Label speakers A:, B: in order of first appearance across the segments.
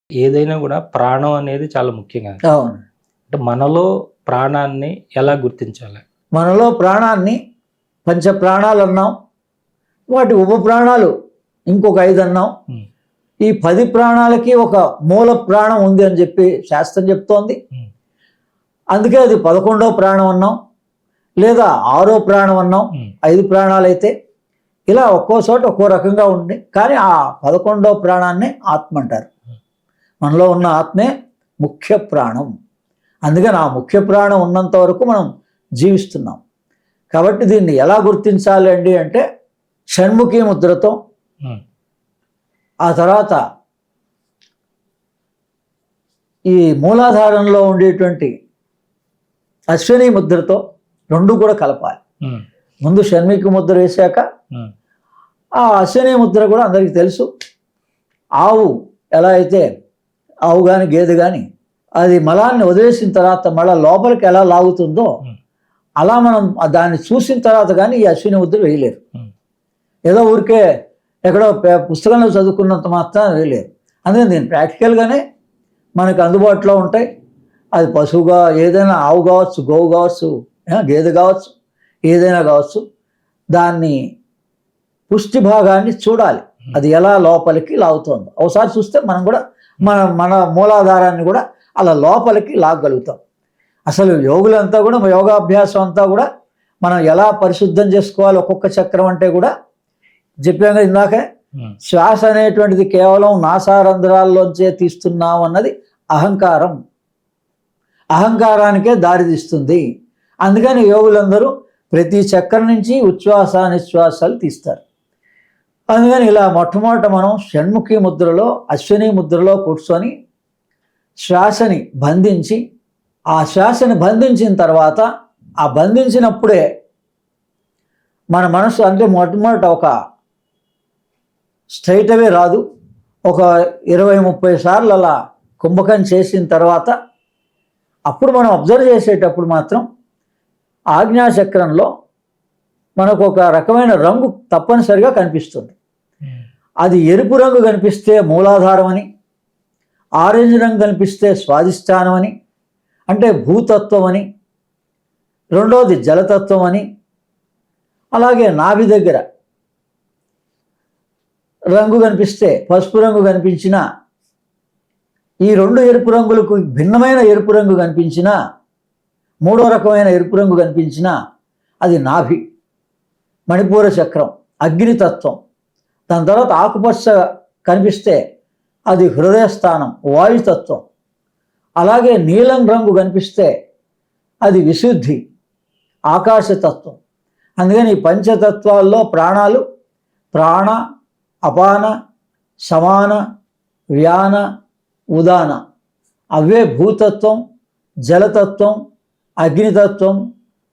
A: ఏదైనా కూడా ప్రాణం అనేది చాలా ముఖ్యంగా.
B: అవును.
A: అంటే మనలో ప్రాణాన్ని ఎలా గుర్తించాలి?
B: మనలో ప్రాణాన్ని పంచ ప్రాణాలు అన్నాం, వాటి ఉప ప్రాణాలు ఇంకొక 5 అన్నాం.
A: ఉమ్,
B: ఈ 10 ప్రాణాలకి ఒక మూల ప్రాణం ఉంది అని చెప్పి శాస్త్రం చెప్తోంది.
A: ఉమ్,
B: అందుకే అది 11వ ప్రాణం అన్నాం, లేదా 6వ ప్రాణం అన్నాం.
A: ఉమ్,
B: 5 ప్రాణాలైతే ఇలా ఒక్కో చోట ఒక్కో రకంగా ఉంది. కానీ ఆ 11వ ప్రాణాన్నే ఆత్మ అంటారు. మనలో ఉన్న ఆత్మే ముఖ్య ప్రాణం. అందుకని ఆ ముఖ్య ప్రాణం ఉన్నంత వరకు మనం జీవిస్తున్నాం. కాబట్టి దీన్ని ఎలా గుర్తించాలి అండి అంటే షణ్ముఖి ముద్రతో,
A: ఉమ్,
B: ఆ తర్వాత ఈ మూలాధారంలో ఉండేటువంటి అశ్విని ముద్రతో రెండు కూడా కలపాలి.
A: ఉమ్,
B: ముందు షణ్ముఖి ముద్ర వేశాక
A: ఉమ్,
B: ఆ అశ్విని ముద్ర కూడా అందరికీ తెలుసు. ఆవు ఎలా అయితే, ఆవు కానీ గేదె కానీ అది మలాన్ని వదిలేసిన తర్వాత మళ్ళీ లోపలికి ఎలా లాగుతుందో అలా మనం దాన్ని చూసిన తర్వాత కానీ ఈ అశ్విని ముద్ర వేయలేరు. ఏదో ఊరికే ఎక్కడో పుస్తకంలో చదువుకున్నంత మాత్రం వేయలేరు. అందుకని దీన్ని ప్రాక్టికల్గానే మనకు అందుబాటులో ఉంటాయి. అది పశువుగా ఏదైనా, ఆవు కావచ్చు, గోవు కావచ్చు, గేదె కావచ్చు, ఏదైనా కావచ్చు, దాన్ని పుష్టి భాగాన్ని చూడాలి. అది ఎలా లోపలికి లాగుతుందో ఒకసారి చూస్తే మనం కూడా మన మూలాధారాన్ని కూడా అలా లోపలికి లాగగలుగుతాం. అసలు యోగులంతా కూడా, యోగాభ్యాసం అంతా కూడా మనం ఎలా పరిశుద్ధం చేసుకోవాలి ఒక్కొక్క చక్రం అంటే కూడా చెప్పాక ఇందాకే. శ్వాస అనేటువంటిది కేవలం నాసారంధ్రాల్లోంచే తీస్తున్నాం అన్నది అహంకారం, అహంకారానికే దారితీస్తుంది. అందుకని యోగులందరూ ప్రతి చక్రం నుంచి ఉచ్ఛ్వాస నిశ్వాసాలు తీస్తారు. అందుకని ఇలా మొట్టమొదట మనం షణ్ముఖి ముద్రలో, అశ్విని ముద్రలో కూర్చొని శ్వాసని బంధించి, ఆ శ్వాసని బంధించిన తర్వాత ఆ బంధించినప్పుడే మన మనసు అంటే మొట్టమొదట ఒక స్ట్రైట్ అవే రాదు. ఒక 20-30 సార్లు అలా కుంభకం చేసిన తర్వాత అప్పుడు మనం అబ్జర్వ్ చేసేటప్పుడు మాత్రం ఆజ్ఞాచక్రంలో మనకు ఒక రకమైన రంగు తప్పనిసరిగా కనిపిస్తుంది. అది ఎరుపు రంగు కనిపిస్తే మూలాధారం అని, ఆరెంజ్ రంగు కనిపిస్తే స్వాధిష్టానం అని, అంటే భూతత్వం అని, రెండోది జలతత్వం అని, అలాగే నాభి దగ్గర రంగు కనిపిస్తే, పసుపు రంగు కనిపించిన, ఈ 2 ఎరుపు రంగులకు భిన్నమైన ఎరుపు రంగు కనిపించిన, మూడో రకమైన ఎరుపు రంగు కనిపించిన అది నాభి. మణిపూర చక్రం అగ్నితత్వం. దాని తర్వాత ఆకుపచ్చ కనిపిస్తే అది హృదయస్థానం వాయుతత్వం. అలాగే నీలం రంగు కనిపిస్తే అది విశుద్ధి ఆకాశతత్వం. అందుకని ఈ పంచతత్వాల్లో ప్రాణాలు ప్రాణ, అపాన, సమాన, వ్యాన, ఉదాన, అవే భూతత్వం, జలతత్వం, అగ్నితత్వం,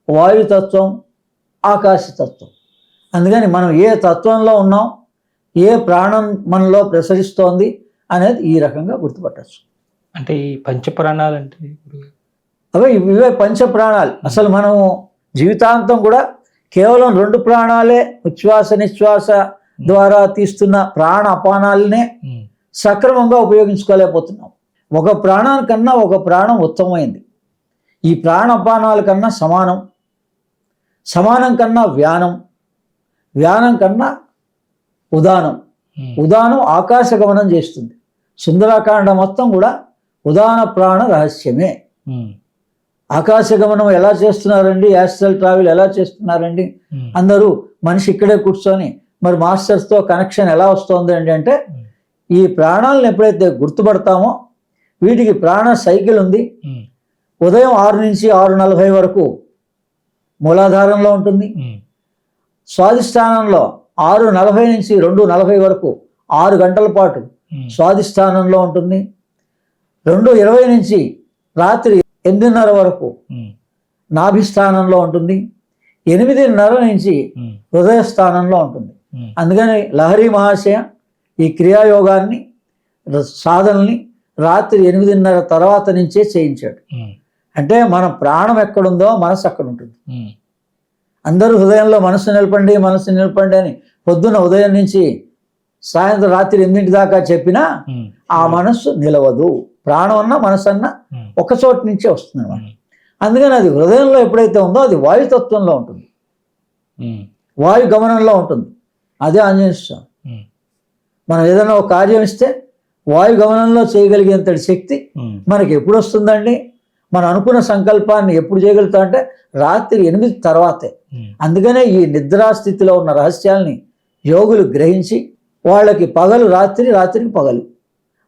B: వాయుతత్వం, ఆకాశతత్వం. అందుకని మనం ఏ తత్వంలో ఉన్నాం, ఏ ప్రాణం మనలో ప్రసరిస్తోంది అనేది ఈ రకంగా గుర్తుపట్టచ్చు.
A: అంటే ఈ పంచప్రాణాలు అంటే
B: ఇవే పంచప్రాణాలు. అసలు మనము జీవితాంతం కూడా కేవలం 2 ప్రాణాలే, ఉచ్ఛ్వాస నిశ్వాస ద్వారా తీస్తున్న ప్రాణ అపానాలనే సక్రమంగా ఉపయోగించుకోలేకపోతున్నాం. ఒక ప్రాణానికన్నా ఒక ప్రాణం ఉత్తమమైంది. ఈ ప్రాణ అపానాల కన్నా సమానం, సమానం కన్నా వ్యానం, వ్యానం కన్నా ఉదానం. ఉదానం ఆకాశ గమనం చేస్తుంది. సుందరాకాండ మొత్తం కూడా ఉదాన ప్రాణ రహస్యమే. ఆకాశ గమనం ఎలా చేస్తున్నారండి, యాస్ట్రల్ ట్రావెల్ ఎలా చేస్తున్నారండి అందరూ, మనిషి ఇక్కడే కూర్చొని మరి మాస్టర్స్తో కనెక్షన్ ఎలా వస్తుంది అండి అంటే, ఈ ప్రాణాలను ఎప్పుడైతే గుర్తుపడతామో, వీటికి ప్రాణ సైకిల్ ఉంది. ఉదయం 6 నుంచి 6:40 వరకు మూలాధారంలో ఉంటుంది. స్వాధిష్టానంలో 6:40 నుంచి 2:40 వరకు 6 గంటల పాటు స్వాధిష్టానంలో ఉంటుంది. 2:20 నుంచి రాత్రి 8:30 వరకు నాభిస్థానంలో ఉంటుంది. 8:30 నుంచి హృదయస్థానంలో ఉంటుంది. అందుకని లహరి మహాశయ ఈ క్రియాయోగాన్ని, సాధనల్ని రాత్రి 8:30 తర్వాత నుంచే చేయించాడు. అంటే మన ప్రాణం ఎక్కడుందో మనసు అక్కడ ఉంటుంది. అందరూ హృదయంలో మనసు నిలపండి, మనసు నిలపండి అని పొద్దున్న ఉదయం నుంచి సాయంత్రం రాత్రి 8 దాకా చెప్పినా ఆ మనస్సు నిలవదు. ప్రాణం అన్నా మనసు అన్నా ఒక చోటు నుంచే వస్తుంది అన్నమాట. అందుకని అది హృదయంలో ఎప్పుడైతే ఉందో అది వాయుతత్వంలో ఉంటుంది, వాయు గమనంలో ఉంటుంది. అదే ఆంజనేయ స్వామి. మనం ఏదైనా ఒక కార్యం ఇస్తే వాయు గమనంలో చేయగలిగేంతటి శక్తి మనకి ఎప్పుడు వస్తుందండి? మనం అనుకున్న సంకల్పాన్ని ఎప్పుడు చేయగలుగుతాం అంటే రాత్రి 8 తర్వాతే. అందుకనే ఈ నిద్రాస్థితిలో ఉన్న రహస్యాల్ని యోగులు గ్రహించి వాళ్ళకి పగలు రాత్రి, రాత్రికి పగలు,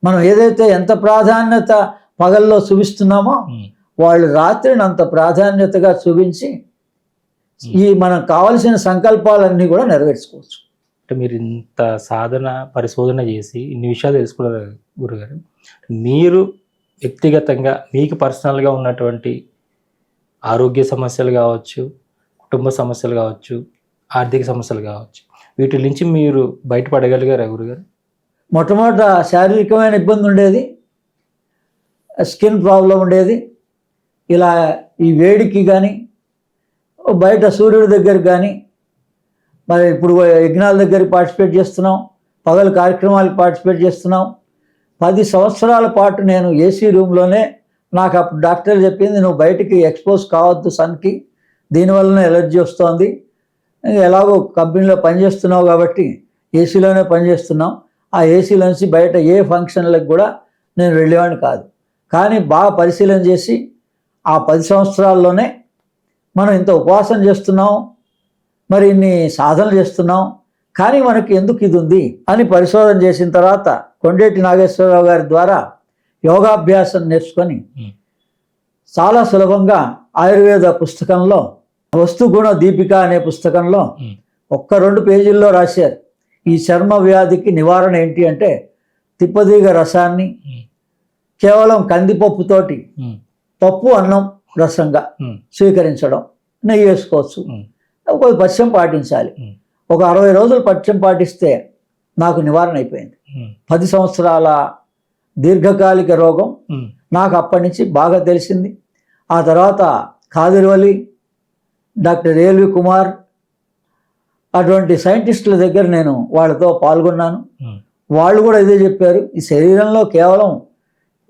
B: మనం ఏదైతే ఎంత ప్రాధాన్యత పగల్లో చూపిస్తున్నామో వాళ్ళు రాత్రిని అంత ప్రాధాన్యతగా చూపించి ఈ మనం కావలసిన సంకల్పాలన్నీ కూడా నెరవేర్చుకోవచ్చు.
A: అంటే మీరు ఇంత సాధన పరిశోధన చేసి ఇన్ని విషయాలు తెలుసుకున్నారు గురుగారు. మీరు వ్యక్తిగతంగా మీకు పర్సనల్గా ఉన్నటువంటి ఆరోగ్య సమస్యలు కావచ్చు, కుటుంబ సమస్యలు కావచ్చు, ఆర్థిక సమస్యలు కావచ్చు, వీటి నుంచి మీరు బయటపడగలిగారా గురుగారు?
B: మొట్టమొదట శారీరకమైన ఇబ్బంది ఉండేది, స్కిన్ ప్రాబ్లం ఉండేది. ఇలా ఈ వేడికి కానీ బయట సూర్యుడి దగ్గరికి కానీ, మరి ఇప్పుడు యజ్ఞాల దగ్గరికి పార్టిసిపేట్ చేస్తున్నాం, పగలు కార్యక్రమాలకు పార్టిసిపేట్ చేస్తున్నాం. 10 సంవత్సరాల పాటు నేను ఏసీ రూమ్లోనే, నాకు అప్పుడు డాక్టర్ చెప్పింది నువ్వు బయటికి ఎక్స్పోజ్ కావద్దు సన్కి, దీనివల్లనే ఎలర్జీ వస్తుంది, ఎలాగో కంపెనీలో పనిచేస్తున్నావు కాబట్టి ఏసీలోనే పనిచేస్తున్నాం. ఆ ఏసీలోంచి బయట ఏ ఫంక్షన్లకు కూడా నేను వెళ్ళేవాడిని కాదు. కానీ బాగా పరిశీలన చేసి ఆ 10 సంవత్సరాల్లోనే మనం ఇంత ఉపవాసం చేస్తున్నాం, మరి ఇన్ని సాధనలు చేస్తున్నాం, కానీ మనకి ఎందుకు ఇది ఉంది అని పరిశోధన చేసిన తర్వాత కొండేటి నాగేశ్వరరావు గారి ద్వారా యోగాభ్యాసం నేర్చుకొని చాలా సులభంగా ఆయుర్వేద పుస్తకంలో వస్తుగుణ దీపిక అనే పుస్తకంలో 1-2 పేజీల్లో రాశారు. ఈ చర్మ వ్యాధికి నివారణ ఏంటి అంటే తిప్పదీగ రసాన్ని కేవలం కందిపప్పుతోటి పప్పు అన్నం రసంగా స్వీకరించడం, నెయ్యి వేసుకోవచ్చు, ఒక పథ్యం పాటించాలి. ఒక 60 రోజులు పథ్యం పాటిస్తే నాకు నివారణ అయిపోయింది. 10 సంవత్సరాల దీర్ఘకాలిక రోగం నాకు అప్పటి నుంచి బాగా తెలిసింది. ఆ తర్వాత కాదిర్వలి, డాక్టర్ ఏఎల్వి కుమార్ అటువంటి సైంటిస్టుల దగ్గర నేను వాళ్ళతో పాల్గొన్నాను. వాళ్ళు కూడా ఇదే చెప్పారు, ఈ శరీరంలో కేవలం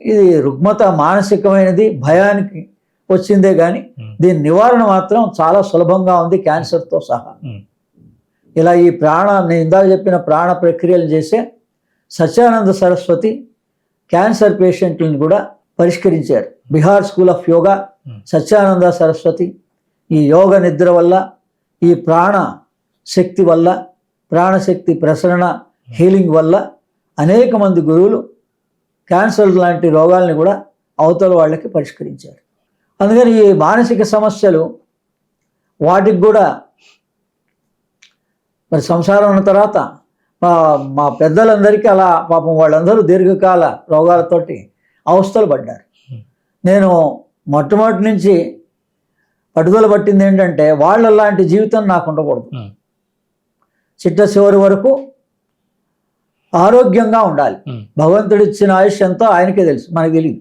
B: ఇది రుగ్మత మానసికమైనది, భయానికి వచ్చిందే కానీ దీని నివారణ మాత్రం చాలా సులభంగా ఉంది, క్యాన్సర్తో సహా. ఇలా ఈ నేను ఇందాక చెప్పిన ప్రాణ ప్రక్రియలు చేసే సత్యానంద సరస్వతి క్యాన్సర్ పేషెంట్లను కూడా పరిష్కరించారు. బిహార్ స్కూల్ ఆఫ్ యోగా, సత్యానంద సరస్వతి ఈ యోగ నిద్ర వల్ల, ఈ ప్రాణ శక్తి వల్ల, ప్రాణశక్తి ప్రసరణ హీలింగ్ వల్ల అనేక మంది గురువులు క్యాన్సర్ లాంటి రోగాల్ని కూడా అవతల వాళ్ళకి పరిష్కరించారు. అందుకని ఈ మానసిక సమస్యలు వాటికి కూడా మరి సంసారం ఉన్న తర్వాత మా పెద్దలందరికీ అలా పాపం వాళ్ళందరూ దీర్ఘకాల రోగాలతోటి అవస్థలు పడ్డారు. నేను మొట్టమొదటి నుంచి పట్టుదల పట్టింది ఏంటంటే వాళ్ళలాంటి జీవితం నాకు ఉండకూడదు, చిట్ట చివరి వరకు ఆరోగ్యంగా ఉండాలి. భగవంతుడు ఇచ్చిన ఆయుష్ ఎంతో ఆయనకే తెలుసు, మనకు తెలియదు.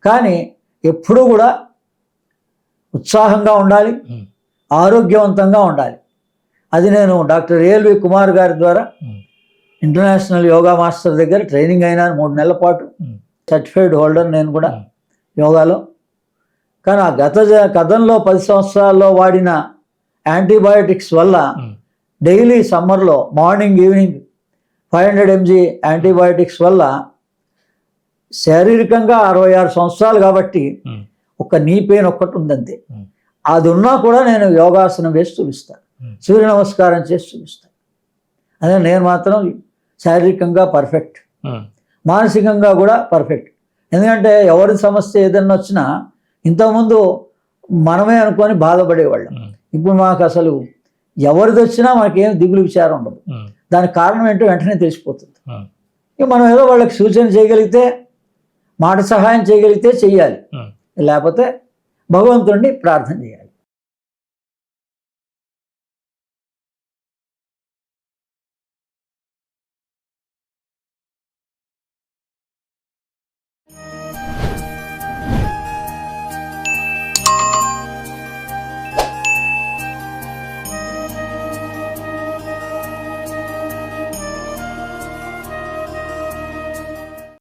B: కానీ ఎప్పుడూ కూడా ఉత్సాహంగా ఉండాలి, ఆరోగ్యవంతంగా ఉండాలి. అది నేను డాక్టర్ ఏఎల్వి కుమార్ గారి ద్వారా ఇంటర్నేషనల్ యోగా మాస్టర్ దగ్గర ట్రైనింగ్ అయినాను 3 నెలల పాటు. సర్టిఫైడ్ హోల్డర్ నేను కూడా యోగాలో. కానీ ఆ గతంలో 10 సంవత్సరాల్లో వాడిన యాంటీబయాటిక్స్ వల్ల డైలీ సమ్మర్లో మార్నింగ్ ఈవినింగ్ 500 mg యాంటీబయాటిక్స్ వల్ల శారీరకంగా 66 సంవత్సరాలు కాబట్టి ఒక నీ పెయిన్ ఒక్కటి ఉందంతే. అది ఉన్నా కూడా నేను యోగాసనం వేసి చూపిస్తాను, సూర్య నమస్కారం చేసి చూపిస్తాను. అదే నేను మాత్రం శారీరకంగా పర్ఫెక్ట్, మానసికంగా కూడా పర్ఫెక్ట్. ఎందుకంటే ఎవరి సమస్య ఏదన్నా వచ్చినా ఇంతకుముందు మనమే అనుకొని బాధపడేవాళ్ళం. ఇప్పుడు మాకు అసలు ఎవరిది వచ్చినా మనకేం దిగులు విచారం ఉండదు. దానికి కారణం ఏంటో వెంటనే తెలిసిపోతుంది. ఇక మనం ఏదో వాళ్ళకి సూచన చేయగలిగితే, మాట సహాయం చేయగలిగితే చెయ్యాలి, లేకపోతే భగవంతుడిని ప్రార్థన చేయాలి.